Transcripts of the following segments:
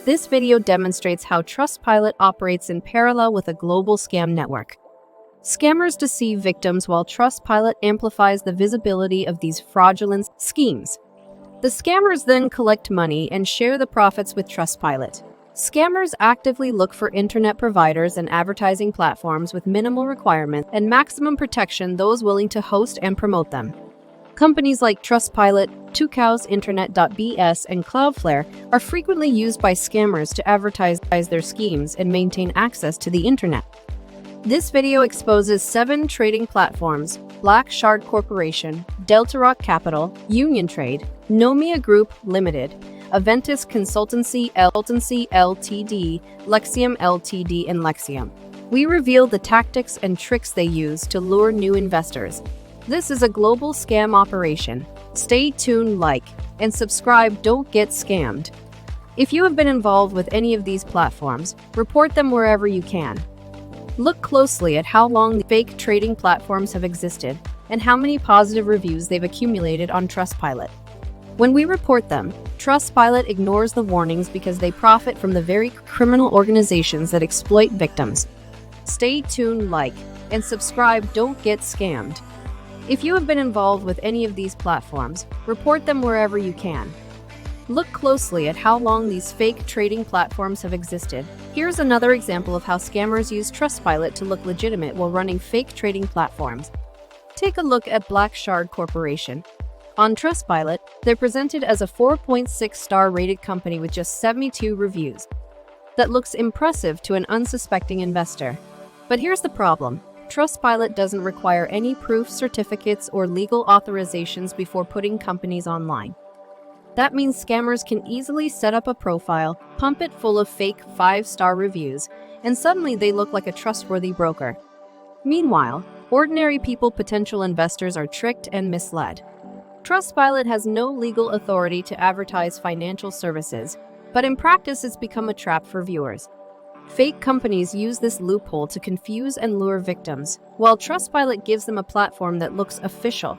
This video demonstrates how Trustpilot operates in parallel with a global scam network. Scammers deceive victims while Trustpilot amplifies the visibility of these fraudulent schemes. The scammers then collect money and share the profits with Trustpilot. Scammers actively look for internet providers and advertising platforms with minimal requirements and maximum protection, those willing to host and promote them. Companies like Trustpilot, Tucowsinternet.bs, and Cloudflare are frequently used by scammers to advertise their schemes and maintain access to the internet. This video exposes 7 trading platforms: Black Shard Corporation, Delta Rock Capital, Union Trade, Nomia Group Limited, Aventis Consultancy Ltd, Lexium Ltd, and Lexium. We reveal the tactics and tricks they use to lure new investors. This is a global scam operation. Stay tuned, like, and subscribe. Don't get scammed. If you have been involved with any of these platforms, report them wherever you can. Look closely at how long the fake trading platforms have existed and how many positive reviews they've accumulated on Trustpilot. When we report them, Trustpilot ignores the warnings because they profit from the very criminal organizations that exploit victims. Stay tuned, like, and subscribe. Don't get scammed. If you have been involved with any of these platforms, report them wherever you can. Look closely at how long these fake trading platforms have existed. Here's another example of how scammers use Trustpilot to look legitimate while running fake trading platforms. Take a look at Black Shard Corporation. On Trustpilot, they're presented as a 4.6-star rated company with just 72 reviews. That looks impressive to an unsuspecting investor. But here's the problem. Trustpilot doesn't require any proof, certificates, or legal authorizations before putting companies online. That means scammers can easily set up a profile, pump it full of fake 5-star reviews, and suddenly they look like a trustworthy broker. Meanwhile, ordinary people, potential investors, are tricked and misled. Trustpilot has no legal authority to advertise financial services, but in practice it's become a trap for viewers. Fake companies use this loophole to confuse and lure victims, while Trustpilot gives them a platform that looks official.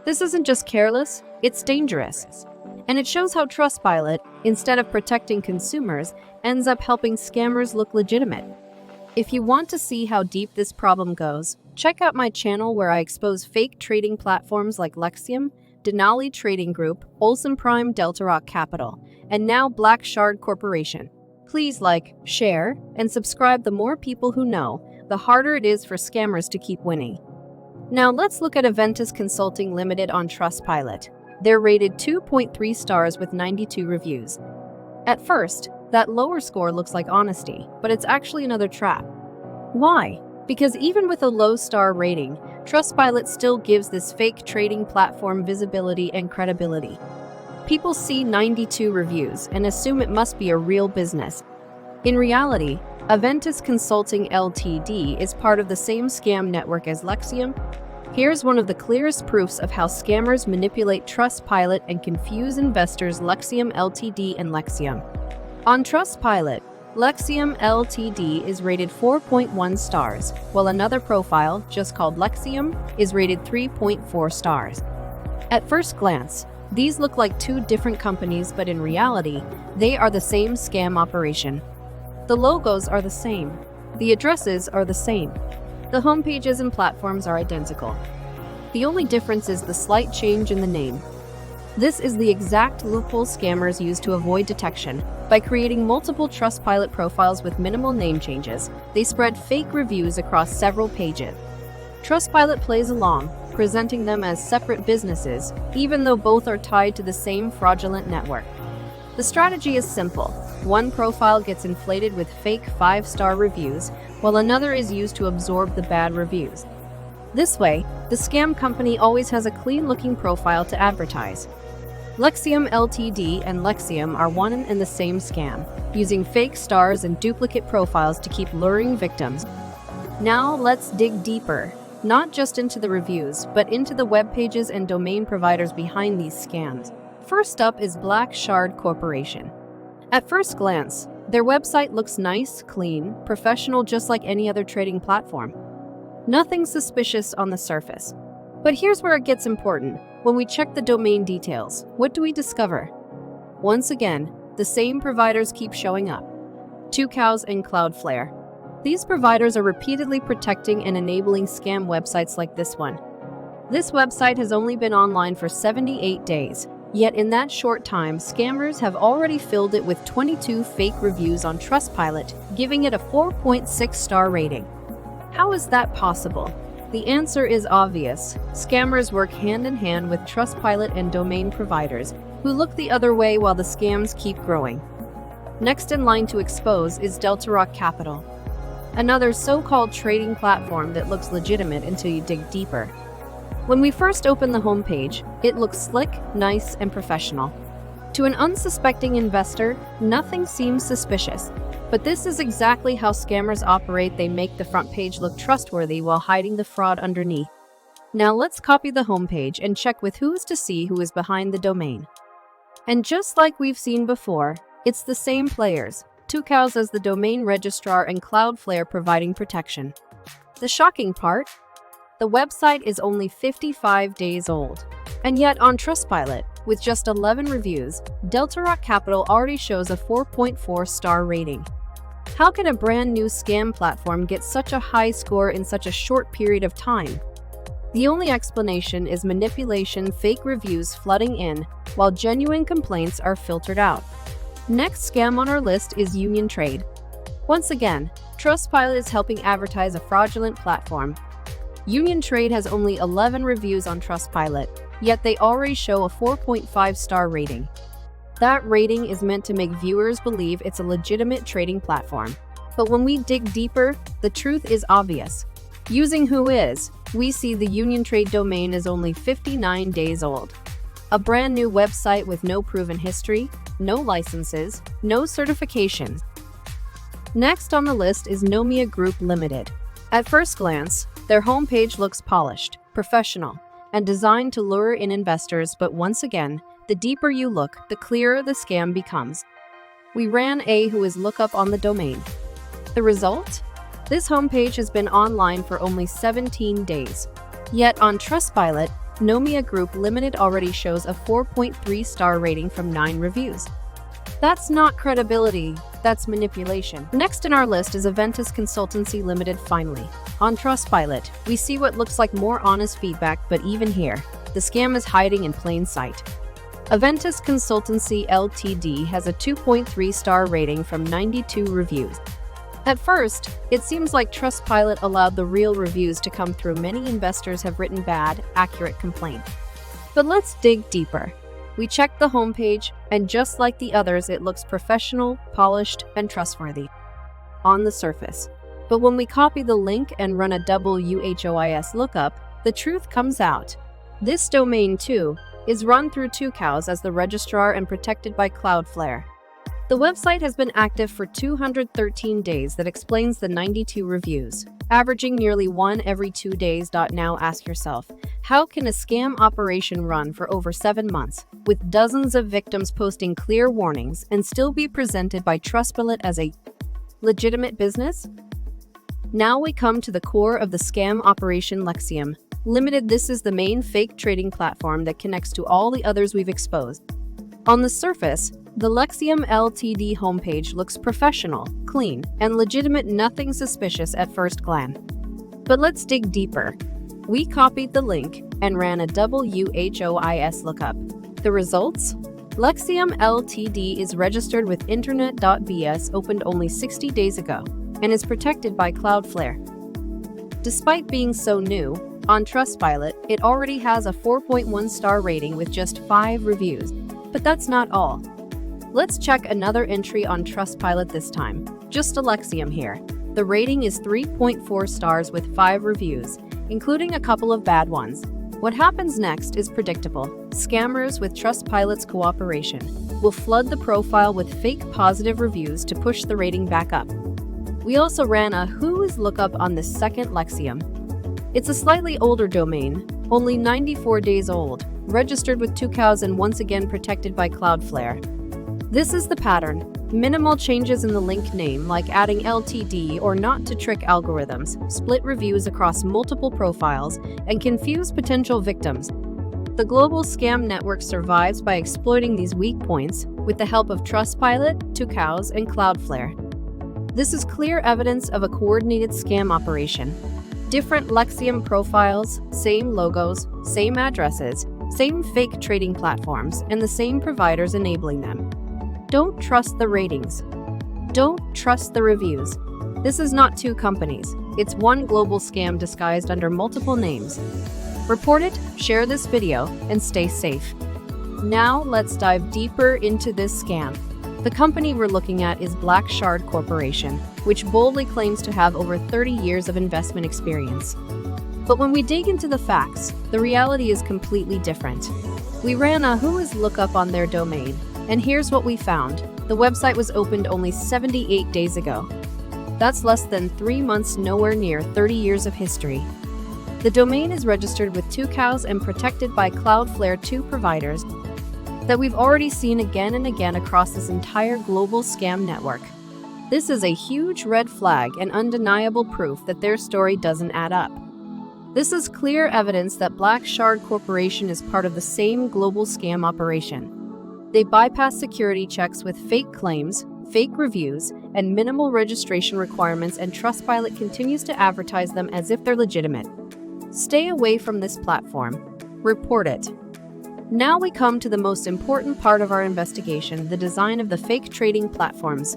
This isn't just careless, it's dangerous. And it shows how Trustpilot, instead of protecting consumers, ends up helping scammers look legitimate. If you want to see how deep this problem goes, check out my channel where I expose fake trading platforms like Lexium, Denali Trading Group, Olsen Prime, Delta Rock Capital, and now Black Shard Corporation. Please like, share, and subscribe. The more people who know, the harder it is for scammers to keep winning. Now let's look at Aventis Consulting Limited on Trustpilot. They're rated 2.3 stars with 92 reviews. At first, that lower score looks like honesty, but it's actually another trap. Why? Because even with a low star rating, Trustpilot still gives this fake trading platform visibility and credibility. People see 92 reviews and assume it must be a real business. In reality, Aventis Consulting Ltd is part of the same scam network as Lexium. Here's one of the clearest proofs of how scammers manipulate Trustpilot and confuse investors: Lexium Ltd and Lexium. On Trustpilot, Lexium Ltd is rated 4.1 stars, while another profile, just called Lexium, is rated 3.4 stars. At first glance, these look like 2 different companies, but in reality, they are the same scam operation. The logos are the same. The addresses are the same. The homepages and platforms are identical. The only difference is the slight change in the name. This is the exact loophole scammers use to avoid detection. By creating multiple Trustpilot profiles with minimal name changes, they spread fake reviews across several pages. Trustpilot plays along, presenting them as separate businesses, even though both are tied to the same fraudulent network. The strategy is simple. One profile gets inflated with fake 5-star reviews, while another is used to absorb the bad reviews. This way, the scam company always has a clean-looking profile to advertise. Lexium Ltd and Lexium are one and the same scam, using fake stars and duplicate profiles to keep luring victims. Now let's dig deeper, not just into the reviews, but into the web pages and domain providers behind these scams. First up is Black Shard Corporation. At first glance, their website looks nice, clean, professional, just like any other trading platform. Nothing suspicious on the surface. But here's where it gets important. When we check the domain details, what do we discover? Once again, the same providers keep showing up. Tucows and Cloudflare. These providers are repeatedly protecting and enabling scam websites like this one. This website has only been online for 78 days, yet in that short time, scammers have already filled it with 22 fake reviews on Trustpilot, giving it a 4.6-star rating. How is that possible? The answer is obvious. Scammers work hand in hand with Trustpilot and domain providers, who look the other way while the scams keep growing. Next in line to expose is DeltaRock Capital, another so-called trading platform that looks legitimate until you dig deeper. When we first open the homepage, it looks slick, nice, and professional. To an unsuspecting investor, nothing seems suspicious. But this is exactly how scammers operate. They make the front page look trustworthy while hiding the fraud underneath. Now let's copy the homepage and check with who's to see who is behind the domain. And just like we've seen before, it's the same players, Tucows as the domain registrar and Cloudflare providing protection. The shocking part? The website is only 55 days old. And yet on Trustpilot, with just 11 reviews, DeltaRock Capital already shows a 4.4-star rating. How can a brand new scam platform get such a high score in such a short period of time? The only explanation is manipulation, fake reviews flooding in, while genuine complaints are filtered out. Next scam on our list is Union Trade. Once again, Trustpilot is helping advertise a fraudulent platform. Union Trade has only 11 reviews on Trustpilot, yet they already show a 4.5-star rating. That rating is meant to make viewers believe it's a legitimate trading platform. But when we dig deeper, the truth is obvious. Using Whois, we see the Union Trade domain is only 59 days old. A brand new website with no proven history, no licenses, no certifications. Next on the list is Nomia Group Limited. At first glance, their homepage looks polished, professional, and designed to lure in investors, but once again, the deeper you look, the clearer the scam becomes. We ran a Whois lookup on the domain. The result? This homepage has been online for only 17 days. Yet on Trustpilot, Nomia Group Limited already shows a 4.3-star rating from 9 reviews. That's not credibility, that's manipulation. Next in our list is Aventus Consultancy Limited. Finally, on Trustpilot, we see what looks like more honest feedback, but even here, the scam is hiding in plain sight. Aventus Consultancy Ltd has a 2.3-star rating from 92 reviews. At first, it seems like Trustpilot allowed the real reviews to come through. Many investors have written bad, accurate complaints. But let's dig deeper. We checked the homepage, and just like the others, it looks professional, polished, and trustworthy on the surface. But when we copy the link and run a WHOIS lookup, the truth comes out. This domain, too, is run through Tucows as the registrar and protected by Cloudflare. The website has been active for 213 days. That explains the 92 reviews, averaging nearly 1 every 2 days. Now ask yourself, how can a scam operation run for over 7 months, with dozens of victims posting clear warnings, and still be presented by Trustpilot as a legitimate business? Now we come to the core of the scam operation. Lexium Limited. This is the main fake trading platform that connects to all the others we've exposed. On the surface, the Lexium Ltd homepage looks professional, clean, and legitimate. Nothing suspicious at first glance. But let's dig deeper. We copied the link and ran a WHOIS lookup. The results? Lexium Ltd is registered with Internet.bs, opened only 60 days ago, and is protected by Cloudflare. Despite being so new, on Trustpilot, it already has a 4.1-star rating with just 5 reviews. But that's not all. Let's check another entry on Trustpilot this time. Just Lexium here. The rating is 3.4 stars with 5 reviews, including a couple of bad ones. What happens next is predictable. Scammers, with Trustpilot's cooperation, will flood the profile with fake positive reviews to push the rating back up. We also ran a Whois lookup on this second Lexium. It's a slightly older domain, only 94 days old, registered with Tucows and once again protected by Cloudflare. This is the pattern. Minimal changes in the link name, like adding LTD or not, to trick algorithms, split reviews across multiple profiles, and confuse potential victims. The global scam network survives by exploiting these weak points, with the help of Trustpilot, Tucows, and Cloudflare. This is clear evidence of a coordinated scam operation. Different Lexium profiles, same logos, same addresses, same fake trading platforms, and the same providers enabling them. Don't trust the ratings. Don't trust the reviews. This is not two companies. It's one global scam disguised under multiple names. Report it, share this video, and stay safe. Now let's dive deeper into this scam. The company we're looking at is Blackshard Corporation, which boldly claims to have over 30 years of investment experience. But when we dig into the facts, the reality is completely different. We ran a Who Is lookup on their domain, and here's what we found. The website was opened only 78 days ago. That's less than 3 months, nowhere near 30 years of history. The domain is registered with Tucows and protected by Cloudflare, two providers that we've already seen again and again across this entire global scam network. This is a huge red flag and undeniable proof that their story doesn't add up. This is clear evidence that Blackshard Corporation is part of the same global scam operation. They bypass security checks with fake claims, fake reviews, and minimal registration requirements, and Trustpilot continues to advertise them as if they're legitimate. Stay away from this platform. Report it. Now we come to the most important part of our investigation, the design of the fake trading platforms.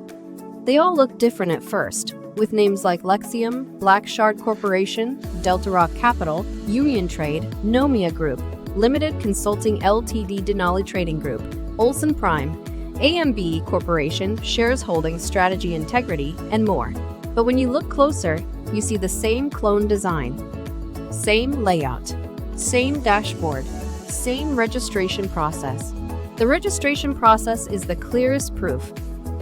They all look different at first, with names like Lexium, Blackshard Corporation, Delta Rock Capital, Union Trade, Nomia Group, Limited Consulting Ltd, Denali Trading Group, Olsen Prime, AMB Corporation, Shares Holdings, Strategy Integrity, and more. But when you look closer, you see the same clone design, same layout, same dashboard, same registration process. The registration process is the clearest proof.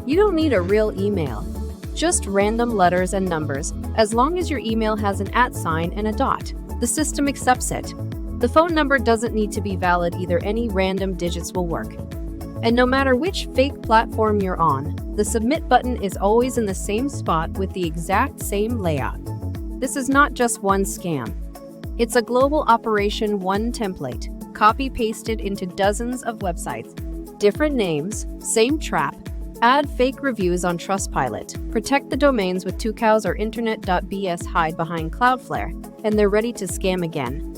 You don't need a real email, just random letters and numbers. As long as your email has an @ sign and a dot, the system accepts it. The phone number doesn't need to be valid either, any random digits will work. And no matter which fake platform you're on, the submit button is always in the same spot with the exact same layout. This is not just one scam. It's a global operation, one template, copy-pasted into dozens of websites. Different names, same trap. Add fake reviews on Trustpilot. Protect the domains with Tucows or internet.bs, hide behind Cloudflare, and they're ready to scam again.